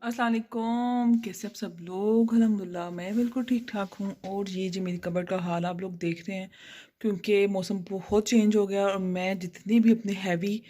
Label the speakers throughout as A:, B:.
A: अस्सलाम वालेकुम। कैसे आप सब लोग? अल्हम्दुलिल्लाह मैं बिल्कुल ठीक ठाक हूँ। और ये जो मेरी कबर्ड का हाल आप लोग देख रहे हैं, क्योंकि मौसम बहुत चेंज हो गया और मैं जितनी भी अपने हैवी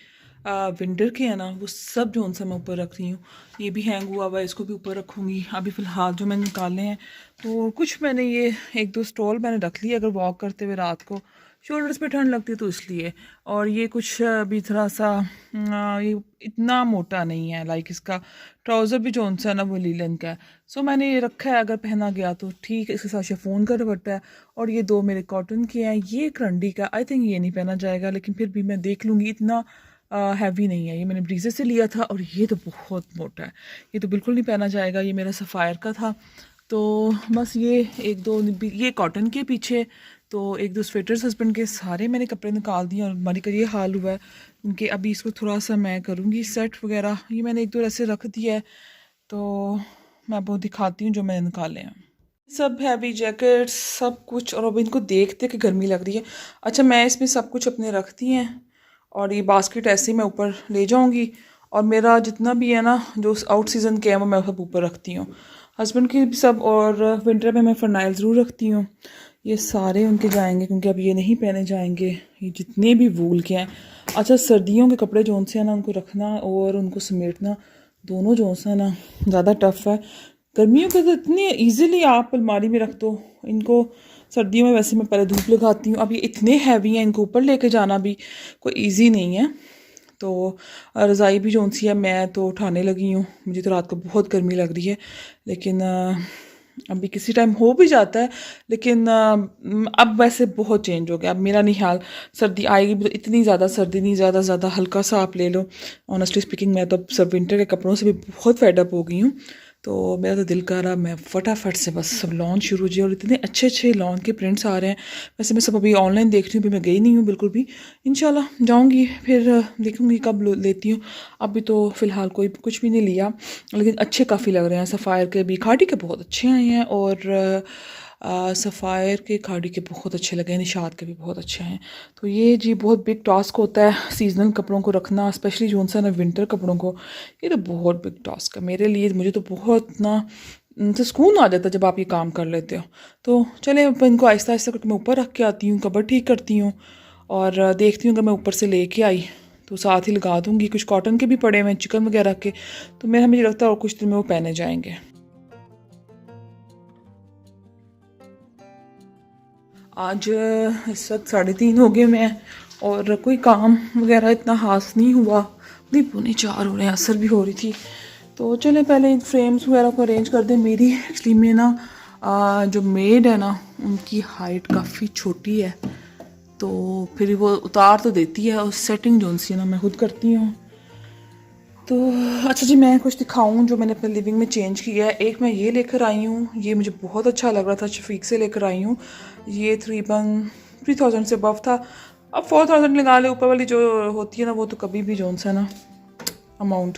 A: विंटर के हैं ना वो सब जो उनसे मैं ऊपर रख रही हूँ। ये भी हैंग हुआ हुआ है, इसको भी ऊपर रखूँगी। अभी फ़िलहाल जो मैंने निकाले हैं तो कुछ मैंने ये एक दो स्टॉल मैंने रख लिए, अगर वॉक करते हुए रात को शोल्डर्स पे ठंड लगती है तो इसलिए। और ये कुछ अभी थोड़ा सा ये इतना मोटा नहीं है, लाइक इसका ट्राउज़र भी जो सा है ना वो लीलन का है। सो मैंने ये रखा है, अगर पहना गया तो ठीक है। इसके साथ शिफॉन का दुपट्टा है और ये दो मेरे कॉटन के हैं। ये करंडी का, आई थिंक ये नहीं पहना जाएगा, लेकिन फिर भी मैं देख लूँगी। इतना हैवी नहीं है, ये मैंने ब्रीजे से लिया था और ये तो बहुत मोटा है, ये तो बिल्कुल नहीं पहना जाएगा। ये मेरा सफ़ायर का था। तो बस ये एक दो ये कॉटन के पीछे तो एक दो स्वेटर्स हस्बैंड के सारे मैंने कपड़े निकाल दिए और हमारी का ये हाल हुआ है, क्योंकि अभी इसको थोड़ा सा मैं करूँगी सेट वगैरह। ये मैंने एक दो ऐसे रख दिया है, तो मैं आपको दिखाती हूँ जो मैंने निकाले हैं। सब हैवी जैकेट्स सब कुछ, और अब इनको देखते कि गर्मी लग रही है। अच्छा, मैं इसमें सब कुछ अपने रख दिए हैं और ये बास्केट ऐसे ही मैं ऊपर ले जाऊंगी। और मेरा जितना भी है ना जो आउट सीज़न के है वो मैं सब ऊपर रखती हूँ, हस्बैंड की भी सब। और विंटर में मैं फरनाइल ज़रूर रखती हूँ। ये सारे उनके जाएंगे क्योंकि अब ये नहीं पहने जाएंगे, ये जितने भी वूल के हैं। अच्छा, सर्दियों के कपड़े जो से है ना उनको रखना और उनको समेटना दोनों जो है ना ज़्यादा टफ है। गर्मियों के तो इतने इजीली आप अलमारी में रख दो इनको। सर्दियों में वैसे मैं पहले धूप लगाती हूँ, अब ये इतने हैवी हैं, इनको ऊपर लेके जाना भी कोई इजी नहीं है। तो रज़ाई भी जो सी है मैं तो उठाने लगी हूँ, मुझे तो रात को बहुत गर्मी लग रही है। लेकिन अभी किसी टाइम हो भी जाता है, लेकिन अब वैसे बहुत चेंज हो गया। अब मेरा नहीं हाल, सर्दी आएगी भी तो इतनी ज़्यादा सर्दी नहीं, ज़्यादा ज़्यादा हल्का सा आप ले लो। ऑनेस्टली स्पीकिंग मैं तो अब सब विंटर के कपड़ों से भी बहुत फेडअप हो गई हूँ। तो मेरा तो दिल कर रहा मैं फटाफट से बस सब लॉन्च शुरू हो जाए। और इतने अच्छे अच्छे लॉन के प्रिंट्स आ रहे हैं। वैसे मैं सब अभी ऑनलाइन देख रही हूँ, अभी मैं गई नहीं हूँ बिल्कुल भी। इंशाल्लाह जाऊँगी फिर देखूँगी कब लेती हूँ। अभी तो फ़िलहाल कोई कुछ भी नहीं लिया, लेकिन अच्छे काफ़ी लग रहे हैं। सफ़ायर के भी, खाड़ी के बहुत अच्छे आए हैं और सफ़ायर के खाड़ी के बहुत अच्छे लगे हैं, निशात के भी बहुत अच्छे हैं। तो ये जी बहुत बिग टास्क होता है सीजनल कपड़ों को रखना, स्पेशली जो सा ना विंटर कपड़ों को। ये तो बहुत बिग टास्क है मेरे लिए, मुझे तो बहुत ना तो सुकून आ जाता है जब आप ये काम कर लेते हो। तो चले अब इनको आहिस्ता आहिस्ता करके मैं ऊपर रख के आती हूँ, कबर ठीक करती हूँ और देखती हूँ अगर मैं ऊपर से लेके आई तो साथ ही लगा दूँगी। कुछ कॉटन के भी पड़े हुए हैं, चिकन वगैरह के, तो मेरा मुझे लगता है और कुछ दिन में वो पहने जाएंगे। आज इस वक्त 3:30 हो गए मैं, और कोई काम वगैरह इतना खास नहीं हुआ। नहीं, 3:45 हो रहे हैं, असर भी हो रही थी। तो चले पहले इन फ्रेम्स वगैरह को अरेंज कर दें। मेरी एक्चुअली में ना जो मेड है ना उनकी हाइट काफ़ी छोटी है, तो फिर वो उतार तो देती है और सेटिंग जो सी है ना मैं खुद करती हूँ। तो अच्छा जी, मैं कुछ दिखाऊं जो मैंने अपने लिविंग में चेंज किया है। एक मैं ये लेकर आई हूँ, ये मुझे बहुत अच्छा लग रहा था, शफीक से लेकर आई हूँ। ये 3,000 से अबव था। अब 4,000 लगा ले, ऊपर वाली जो होती है ना वो तो कभी भी जोन सा ना अमाउंट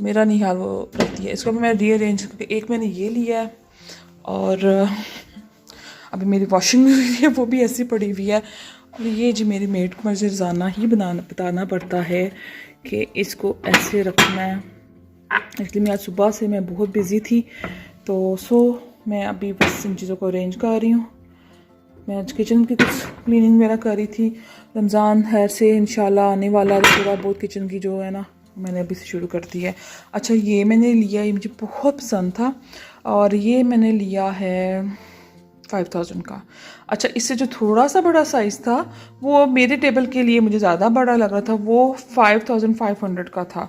A: मेरा नहीं हाल वो रखती है। इसको भी मैं रीअरेंज करके एक मैंने ये लिया है, और अभी मेरी वॉशिंग में हुई है वो भी ऐसी पड़ी हुई है। और ये जी मेरी मेड को मुझे रोज़ाना ही बताना पड़ता है कि इसको ऐसे रखना है। इसलिए मैं आज सुबह से मैं बहुत बिज़ी थी, तो मैं अभी बस इन चीज़ों को अरेंज कर रही हूँ। मैं आज किचन की कुछ क्लीनिंग वगैरह कर रही थी। रमज़ान है से इंशाल्लाह आने वाला है, थोड़ा बहुत किचन की जो है ना मैंने अभी से शुरू कर दी है। अच्छा, ये मैंने लिया, ये मुझे बहुत पसंद था और ये मैंने लिया है 5,000 का। अच्छा, इससे जो थोड़ा सा बड़ा साइज़ था वो मेरे टेबल के लिए मुझे ज़्यादा बड़ा लग रहा था, वो 5,500 का था।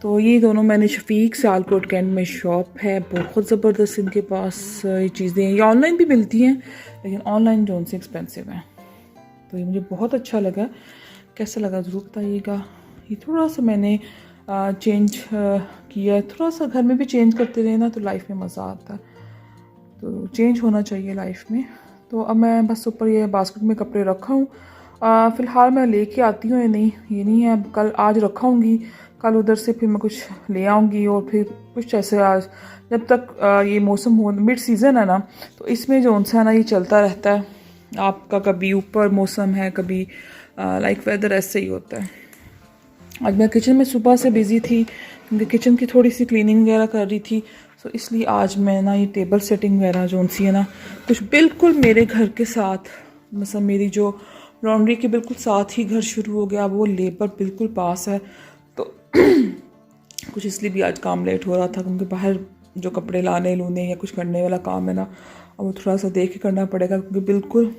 A: तो ये दोनों मैंने शफीक सियालकोट कैंट में शॉप है, बहुत ज़बरदस्त इनके पास ये चीज़ें हैं। ये ऑनलाइन भी मिलती हैं, लेकिन ऑनलाइन जो उनसे एक्सपेंसिव है। तो ये मुझे बहुत अच्छा लगा। कैसा लगा ज़रूर बताइएगा। ये थोड़ा सा मैंने चेंज किया है, थोड़ा सा घर में भी चेंज करते रहे ना तो लाइफ में मज़ा आता है। तो चेंज होना चाहिए लाइफ में। तो अब मैं बस ऊपर ये बास्केट में कपड़े रखा हूँ। फ़िलहाल मैं लेके आती हूँ या नहीं ये नहीं है, कल आज रखाऊँगी, कल उधर से फिर मैं कुछ ले आऊँगी। और फिर कुछ ऐसे आज जब तक ये मौसम हो, मिड सीज़न है ना, तो इसमें जो सा है ना ये चलता रहता है आपका, कभी ऊपर मौसम है कभी लाइक वेदर ऐसे ही होता है। आज मैं किचन में सुबह से बिज़ी थी क्योंकि किचन की थोड़ी सी क्लीनिंग वगैरह कर रही थी। सो इसलिए आज मैं ना ये टेबल सेटिंग वगैरह जो सी है ना, कुछ बिल्कुल मेरे घर के साथ, मतलब मेरी जो लॉन्ड्री के बिल्कुल साथ ही घर शुरू हो गया, वो लेबर बिल्कुल पास है। तो कुछ इसलिए भी आज काम लेट हो रहा था क्योंकि बाहर जो कपड़े लाने लूने या कुछ करने वाला काम है ना, अब वो थोड़ा सा देख के करना पड़ेगा क्योंकि बिल्कुल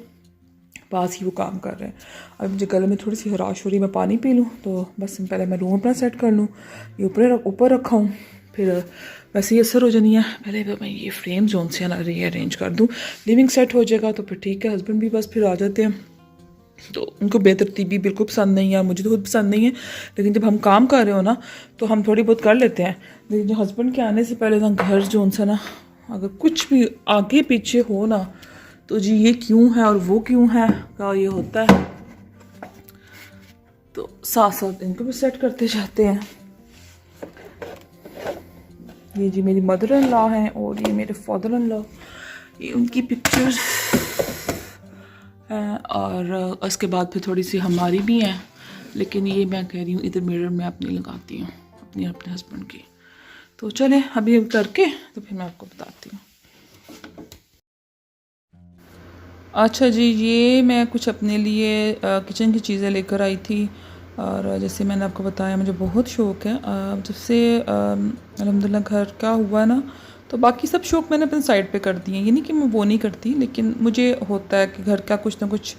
A: पास ही वो काम कर रहे हैं। अब मुझे गले में थोड़ी सी हराश हो रही है, मैं पानी पी लूँ। तो बस पहले मैं रूम अपना सेट कर लूँ, ये ऊपर रखा हूँ, फिर वैसे ही असर हो जानी है। पहले तो मैं ये फ्रेम जोन से ना रीअरेंज कर दूँ, लिविंग सेट हो जाएगा तो फिर ठीक है। हस्बैंड भी बस फिर आ जाते हैं, तो उनको बेतरतीबी बिल्कुल पसंद नहीं है, मुझे तो खुद पसंद नहीं है। लेकिन जब हम काम कर रहे हो ना तो हम थोड़ी बहुत कर लेते हैं। लेकिन जो हस्बैंड के आने से पहले ना घर जो सा ना, अगर कुछ भी आगे पीछे हो ना तो जी ये क्यों है और वो क्यों है का ये होता है। तो साथ साथ इनको भी सेट करते जाते हैं। ये जी मेरी मदर इन लॉ हैं और ये मेरे फादर इन लॉ, ये उनकी पिक्चर्स हैं। और उसके बाद फिर थोड़ी सी हमारी भी हैं, लेकिन ये मैं कह रही हूँ इधर मिरर में अपनी लगाती हूँ, अपने हस्बैंड की। तो चले अभी करके तो फिर मैं आपको बताती हूँ। अच्छा जी, ये मैं कुछ अपने लिए किचन की चीज़ें लेकर आई थी। और जैसे मैंने आपको बताया मुझे बहुत शौक़ है, जब से अल्हम्दुलिल्लाह घर का हुआ ना, तो बाकी सब शौक़ मैंने अपने साइड पे कर दिए हैं। ये नहीं कि मैं वो नहीं करती, लेकिन मुझे होता है कि घर का कुछ ना कुछ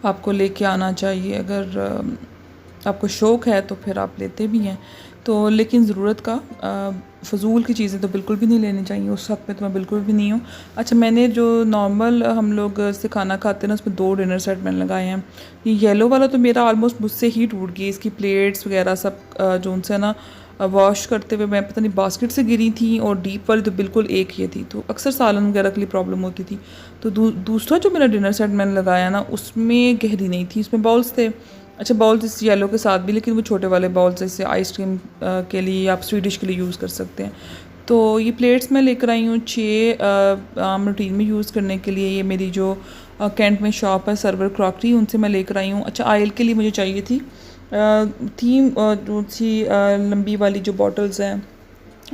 A: आपको लेके आना चाहिए। अगर आपको शौक़ है तो फिर आप लेते भी हैं। तो लेकिन ज़रूरत का फ़जूल की चीज़ें तो बिल्कुल भी नहीं लेनी चाहिए, उस हक़ में तो मैं बिल्कुल भी नहीं हूँ। अच्छा, मैंने जो नॉर्मल हम लोग से खाना खाते हैं ना, उसमें 2 डिनर सेट मैंने लगाए हैं। ये येलो वाला तो मेरा ऑलमोस्ट मुझसे ही टूट गई, इसकी प्लेट्स वगैरह सब जो उनसे ना वॉश करते हुए मैं पता नहीं बास्केट से गिरी थी, और डीप वाली तो बिल्कुल एक ये थी, तो अक्सर सालन वगैरह के लिए प्रॉब्लम होती थी। तो दूसरा जो मेरा डिनर सेट मैंने लगाया ना, उसमें गहरी नहीं थी, उसमें बाउल्स थे। अच्छा, बाउल्स इस येलो के साथ भी, लेकिन वो छोटे वाले बाउल्स जैसे आइसक्रीम के लिए आप स्वीट डिश के लिए यूज़ कर सकते हैं। तो ये प्लेट्स मैं लेकर आई हूँ 6 आम रूटीन में यूज़ करने के लिए। ये मेरी जो कैंट में शॉप है सर्वर क्रॉकरी, उनसे मैं लेकर आई हूँ। अच्छा, आयल के लिए मुझे चाहिए थी जो सी लंबी वाली जो बॉटल्स हैं,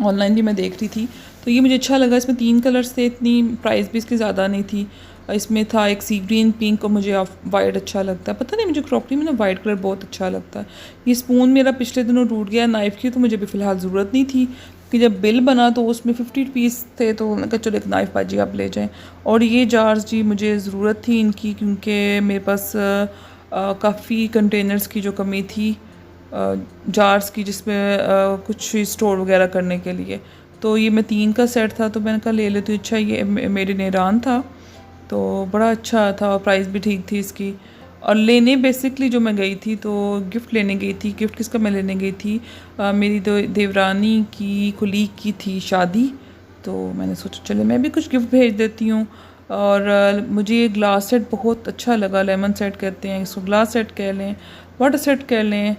A: ऑनलाइन भी मैं देख रही थी, तो ये मुझे अच्छा लगा। इसमें 3 कलर्स थे, इतनी प्राइस भी इसकी ज़्यादा नहीं थी। इसमें था एक सी ग्रीन, पिंक, और मुझे वाइट अच्छा लगता है। पता नहीं मुझे क्रॉकरी में ना वाइट कलर बहुत अच्छा लगता है। ये स्पून मेरा पिछले दिनों टूट गया। नाइफ़ की तो मुझे भी फ़िलहाल ज़रूरत नहीं थी कि जब बिल बना तो उसमें 50 पीस थे, तो मैंने कहा चलो एक नाइफ़ बाजी आप ले जाएँ। और ये जार्स जी मुझे ज़रूरत थी इनकी, क्योंकि मेरे पास काफ़ी कंटेनर्स की जो कमी थी जार्स की, जिसमें कुछ स्टोर वगैरह करने के लिए। तो ये मैं 3 का सेट था, तो मैंने कहा ले लेती हूँ। अच्छा, ये मेरे नेरान था, तो बड़ा अच्छा था और प्राइस भी ठीक थी इसकी। और लेने बेसिकली जो मैं गई थी, तो गिफ्ट लेने गई थी। गिफ्ट किसका मैं लेने गई थी, मेरी देवरानी की कुलीग की थी शादी, तो मैंने सोचा चले मैं भी कुछ गिफ्ट भेज देती हूँ। और मुझे ये ग्लास सेट बहुत अच्छा लगा, लेमन सेट कहते हैं इसको, ग्लास सेट कह लें, वाटर सेट कह लें।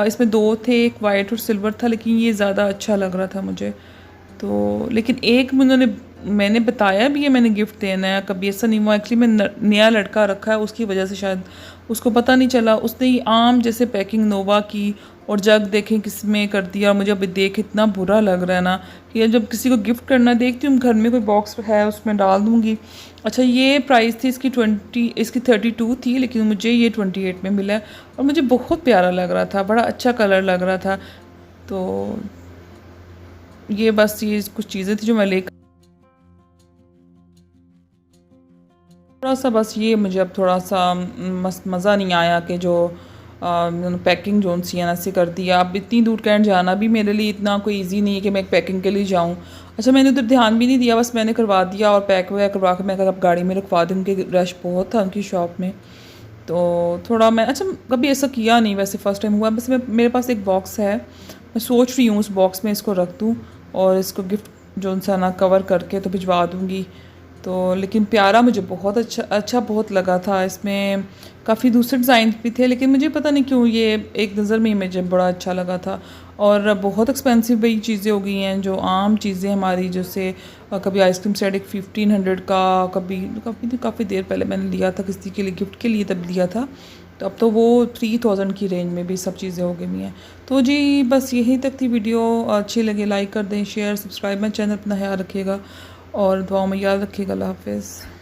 A: इसमें 2 थे, एक वाइट और सिल्वर था, लेकिन ये ज़्यादा अच्छा लग रहा था मुझे। तो लेकिन एक मैंने बताया भी है मैंने गिफ्ट देना है, कभी ऐसा नहीं हुआ। एक्चुअली मैं नया लड़का रखा है, उसकी वजह से शायद उसको पता नहीं चला। उसने ये आम जैसे पैकिंग नोवा की और जग देखें किस में कर दिया। मुझे अभी देख इतना बुरा लग रहा है ना कि जब किसी को गिफ्ट करना देखती हूँ, घर में कोई बॉक्स है उसमें डाल दूँगी। अच्छा, ये प्राइस थी इसकी 32 थी, लेकिन मुझे ये 28 में मिला है और मुझे बहुत प्यारा लग रहा था, बड़ा अच्छा कलर लग रहा था। तो ये बस ये कुछ चीज़ें थी जो मैं लेकर, थोड़ा सा बस ये मुझे अब थोड़ा सा मज़ा नहीं आया कि जो पैकिंग जो सी है ना से कर दिया। अब इतनी दूर कैंट जाना भी मेरे लिए इतना कोई इजी नहीं है कि मैं एक पैकिंग के लिए जाऊँ। अच्छा, मैंने उधर ध्यान भी नहीं दिया, बस मैंने करवा दिया और पैक वगैरह करवा के मैं कहा अब गाड़ी में रखवा दूँ, उनके रश बहुत था उनकी शॉप में। तो थोड़ा मैं कभी ऐसा किया नहीं, वैसे फ़र्स्ट टाइम हुआ। बस मेरे पास एक बॉक्स है, मैं सोच रही हूँ उस बॉक्स में इसको रख दूँ और इसको गिफ्ट जो सा ना कवर करके तो भिजवा दूँगी। तो लेकिन प्यारा मुझे बहुत अच्छा बहुत लगा था। इसमें काफ़ी दूसरे डिज़ाइन भी थे, लेकिन मुझे पता नहीं क्यों ये एक नज़र में ही मुझे बड़ा अच्छा लगा था। और बहुत एक्सपेंसिव भी चीज़ें हो गई हैं, जो आम चीज़ें हमारी, जैसे कभी आइसक्रीम सेट एक 1500 का, काफ़ी देर पहले मैंने लिया था किसी के लिए गिफ्ट के लिए, तब लिया था तो अब तो वो 3000 की रेंज में भी सब चीज़ें हो गई हुई हैं। तो जी बस यहीं तक थी वीडियो। अच्छी लगे लाइक कर दें, शेयर सब्सक्राइब, मैं चैनल अपना ख्याल रखिएगा और दुआओं में याद रखिएगा। अल्लाह हाफ़िज़।